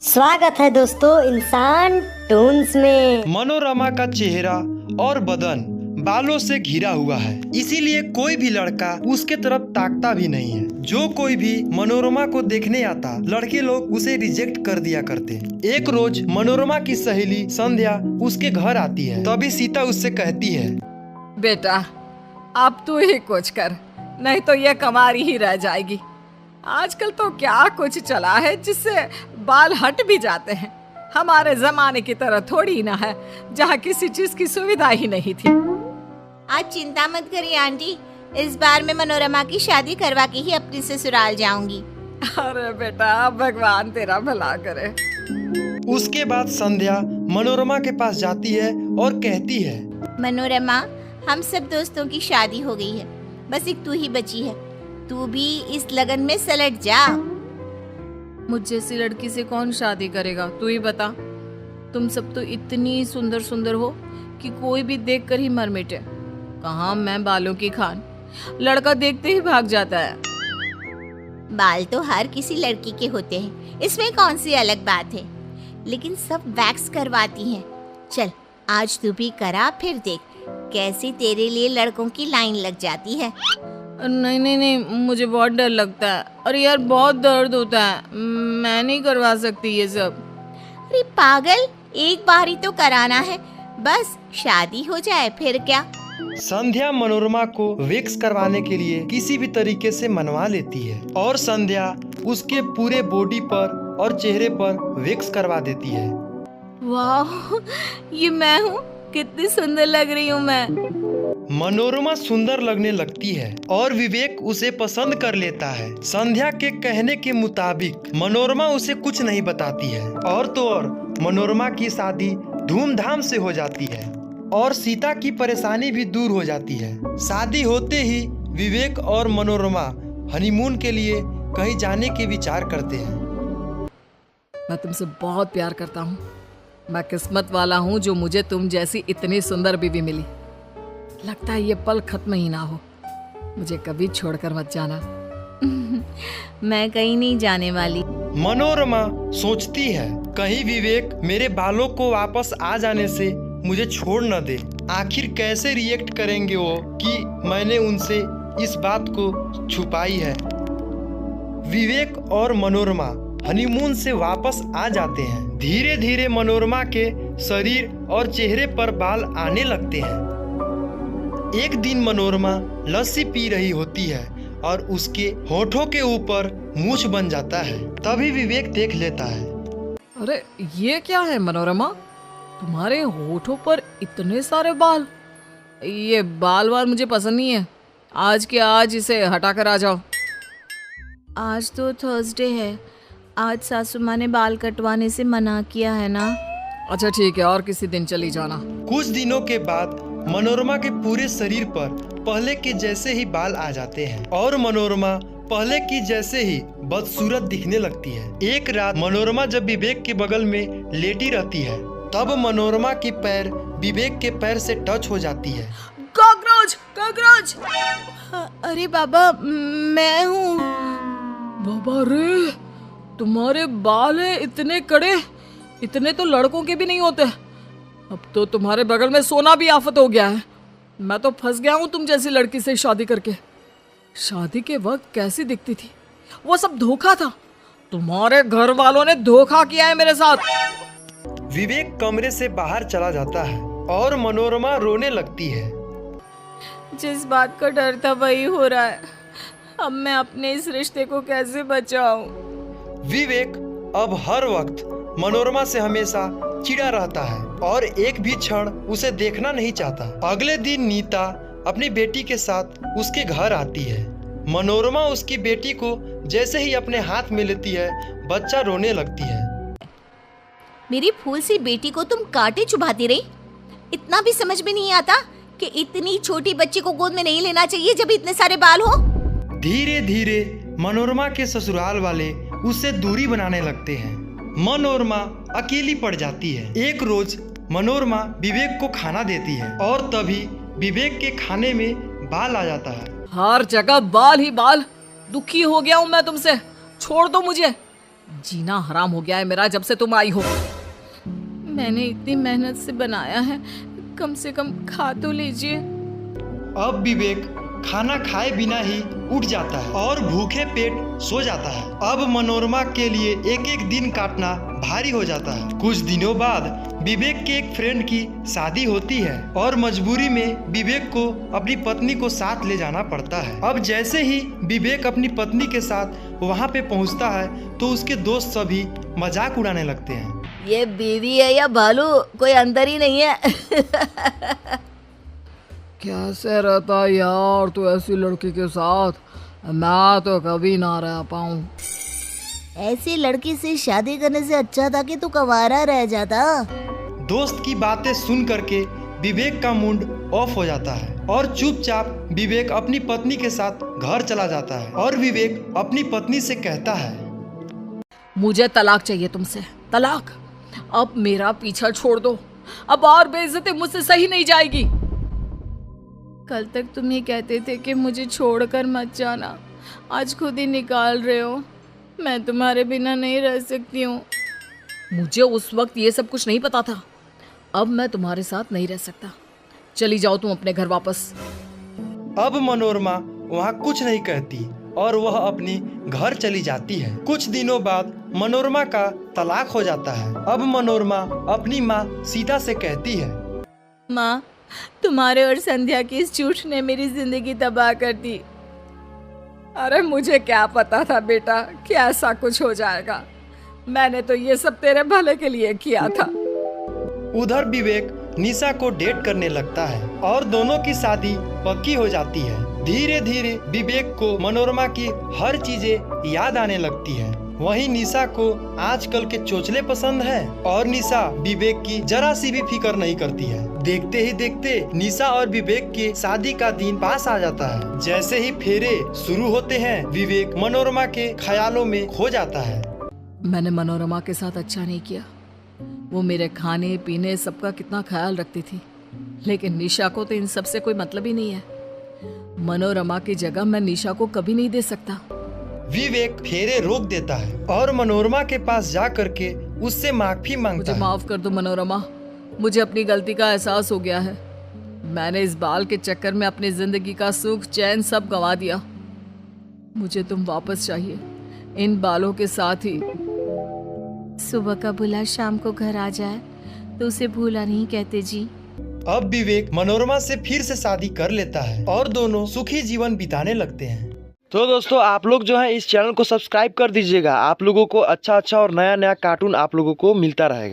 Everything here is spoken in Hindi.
स्वागत है दोस्तों इंसान टून्स में। मनोरमा का चेहरा और बदन बालों से घिरा हुआ है, इसीलिए कोई भी लड़का उसके तरफ ताकता भी नहीं है। जो कोई भी मनोरमा को देखने आता, लड़के लोग उसे रिजेक्ट कर दिया करते। एक रोज मनोरमा की सहेली संध्या उसके घर आती है, तभी सीता उससे कहती है, बेटा अब तू ही कुछ कर, नहीं तो ये कमारी ही रह जाएगी। आजकल तो क्या कुछ चला है जिससे बाल हट भी जाते हैं। हमारे जमाने की तरह थोड़ी ना है जहाँ किसी चीज की सुविधा ही नहीं थी। आप चिंता मत करिए आंटी, इस बार मैं मनोरमा की शादी करवा के ही अपने ससुराल जाऊंगी। अरे बेटा भगवान तेरा भला करे। उसके बाद संध्या मनोरमा के पास जाती है और कहती है, मनोरमा, हम सब दोस्तों की शादी हो गई है, बस एक तू ही बची है। तू भी इस लगन में सलट जा। मुझ जैसी लड़की से कौन शादी करेगा, तू ही बता। तुम सब तो इतनी सुंदर सुंदर हो कि कोई भी देख कर ही मर मिटे। कहाँ मैं बालों की खान, लड़का देखते ही भाग जाता है। बाल तो हर किसी लड़की के होते हैं, इसमें कौन सी अलग बात है, लेकिन सब वैक्स करवाती हैं। चल आज तू भी करा, फिर देख कैसे तेरे लिए लड़कों की लाइन लग जाती है। नहीं नहीं नहीं, मुझे बहुत डर लगता है। अरे यार बहुत दर्द होता है, मैं नहीं करवा सकती ये सब। अरे पागल, एक बार ही तो कराना है, बस शादी हो जाए फिर क्या। संध्या मनोरमा को वैक्स करवाने के लिए किसी भी तरीके से मनवा लेती है और संध्या उसके पूरे बॉडी पर और चेहरे पर वैक्स करवा देती है। वाह, ये मैं हूँ, कितनी सुंदर लग रही हूँ मैं। मनोरमा सुंदर लगने लगती है और विवेक उसे पसंद कर लेता है। संध्या के कहने के मुताबिक मनोरमा उसे कुछ नहीं बताती है और तो और मनोरमा की शादी धूमधाम से हो जाती है और सीता की परेशानी भी दूर हो जाती है। शादी होते ही विवेक और मनोरमा हनीमून के लिए कहीं जाने के विचार करते हैं। मैं तुमसे बहुत प्यार करता हूँ। मैं किस्मत वाला हूँ जो मुझे तुम जैसी इतनी सुंदर बीवी मिली। लगता है ये पल खत्म ही ना हो। मुझे कभी छोड़कर मत जाना। मैं कहीं नहीं जाने वाली। मनोरमा सोचती है, कहीं विवेक मेरे बालों को वापस आ जाने से मुझे छोड़ न दे। आखिर कैसे रिएक्ट करेंगे वो कि मैंने उनसे इस बात को छुपाई है। विवेक और मनोरमा हनीमून से वापस आ जाते हैं। धीरे धीरे मनोरमा के शरीर और चेहरे पर बाल आने लगते हैं। एक दिन मनोरमा लस्सी पी रही होती है और उसके होठों के ऊपर मूछ बन जाता है। तभी विवेक देख लेता है। अरे ये क्या है मनोरमा, तुम्हारे होठों पर इतने सारे बाल। ये बाल वाल मुझे पसंद नहीं है। आज के आज इसे हटा कर आ जाओ। आज तो थर्सडे है, आज सासू माँ ने बाल कटवाने से मना किया है ना। अच्छा ठीक है, और किसी दिन चली जाना। कुछ दिनों के बाद मनोरमा के पूरे शरीर पर पहले के जैसे ही बाल आ जाते हैं और मनोरमा पहले की जैसे ही बदसूरत दिखने लगती है। एक रात मनोरमा जब विवेक के बगल में लेटी रहती है, तब मनोरमा की पैर विवेक के पैर से टच हो जाती है। Cockroach cockroach. अरे बाबा, मैं हूँ। बाबा रे, तुम्हारे बाल है इतने कड़े, इतने तो लड़कों के भी नहीं होते। अब तो तुम्हारे बगल में सोना भी आफत हो गया है। मैं तो फंस गया हूँ तुम जैसी लड़की से शादी करके। शादी के वक्त कैसी दिखती थी, वो सब धोखा था। तुम्हारे घर वालों ने धोखा किया है मेरे साथ। विवेक कमरे से बाहर चला जाता है और मनोरमा रोने लगती है। जिस बात का डर था वही हो रहा है। अब मैं अपने इस रिश्ते को कैसे बचाऊं? विवेक अब हर वक्त मनोरमा से हमेशा चिढ़ा रहता है और एक भी क्षण उसे देखना नहीं चाहता। अगले दिन नीता अपनी बेटी के साथ उसके घर आती है। मनोरमा उसकी बेटी को जैसे ही अपने हाथ में लेती है, बच्चा रोने लगती है। मेरी फूल सी बेटी को तुम कांटे चुभाती रही। इतना भी समझ में नहीं आता कि इतनी छोटी बच्ची को गोद में नहीं लेना चाहिए जब इतने सारे बाल हो। धीरे धीरे मनोरमा के ससुराल वाले उससे दूरी बनाने लगते हैं। मनोरमा अकेली पड़ जाती है। एक रोज मनोरमा विवेक को खाना देती है और तभी विवेक के खाने में बाल आ जाता है। हर जगह बाल ही बाल। दुखी हो गया हूँ मैं तुमसे, छोड़ दो मुझे। जीना हराम हो गया है मेरा जब से तुम आई हो। मैंने इतनी मेहनत से बनाया है, कम से कम खा तो लीजिए। अब विवेक खाना खाए बिना ही उठ जाता है और भूखे पेट सो जाता है। अब मनोरमा के लिए एक एक दिन काटना भारी हो जाता है। कुछ दिनों बाद विवेक के एक फ्रेंड की शादी होती है और मजबूरी में विवेक को अपनी पत्नी को साथ ले जाना पड़ता है। अब जैसे ही विवेक अपनी पत्नी के साथ वहाँ पे पहुँचता है तो उसके दोस्त सभी मजाक उड़ाने लगते हैं। ये बीवी है या भालू, कोई अंतर ही नहीं है। कैसे रहता यार तू ऐसी लड़की के साथ, मैं तो कभी ना रह पाऊं। ऐसी लड़की से शादी करने से अच्छा था कि तू कंवारा रह जाता। दोस्त की बातें सुन करके विवेक का मूड ऑफ हो जाता है और चुपचाप विवेक अपनी पत्नी के साथ घर चला जाता है और विवेक अपनी पत्नी से कहता है, मुझे तलाक चाहिए तुमसे, तलाक। अब मेरा पीछा छोड़ दो, अब और बेइज्जती मुझसे सही नहीं जाएगी। कल तक तुम ही कहते थे कि मुझे छोड़कर मत जाना, आज खुद ही निकाल रहे हो। मैं तुम्हारे बिना नहीं रह सकती हूँ। मुझे उस वक्त ये सब कुछ नहीं पता था, अब मैं तुम्हारे साथ नहीं रह सकता। चली जाओ तुम अपने घर वापस। अब मनोरमा वहाँ कुछ नहीं कहती और वह अपनी घर चली जाती है। कुछ दिनों बाद मनोरमा का तलाक हो जाता है। अब मनोरमा अपनी माँ सीता से कहती है, माँ, तुम्हारे और संध्या की इस झूठ ने मेरी जिंदगी तबाह कर दी। अरे मुझे क्या पता था बेटा कि ऐसा कुछ हो जाएगा, मैंने तो ये सब तेरे भले के लिए किया था। उधर विवेक निशा को डेट करने लगता है और दोनों की शादी पक्की हो जाती है। धीरे धीरे विवेक को मनोरमा की हर चीजें याद आने लगती है। वहीं निशा को आजकल के चोचले पसंद है और निशा विवेक की जरा सी भी फिक्र नहीं करती है। देखते ही देखते निशा और विवेक के शादी का दिन पास आ जाता है। जैसे ही फेरे शुरू होते हैं विवेक मनोरमा के ख्यालों में खो जाता है। मैंने मनोरमा के साथ अच्छा नहीं किया, वो मेरे खाने पीने सबका कितना ख्याल रखती थी, लेकिन निशा को तो इन सब से कोई मतलब ही नहीं है। मनोरमा की जगह मैं निशा को कभी नहीं दे सकता। विवेक फेरे रोक देता है और मनोरमा के पास जा करके उससे माफी मांगता मुझे है। माफ कर दो मनोरमा, मुझे अपनी गलती का एहसास हो गया है। मैंने इस बाल के चक्कर में अपनी जिंदगी का सुख चैन सब गंवा दिया। मुझे तुम वापस चाहिए, इन बालों के साथ ही। सुबह का बुला शाम को घर आ जाए तो उसे भूला नहीं कहते जी। अब विवेक मनोरमा से फिर से शादी कर लेता है और दोनों सुखी जीवन बिताने लगते हैं। तो दोस्तों आप लोग जो है इस चैनल को सब्सक्राइब कर दीजिएगा। आप लोगों को अच्छा और नया कार्टून आप लोगों को मिलता रहेगा।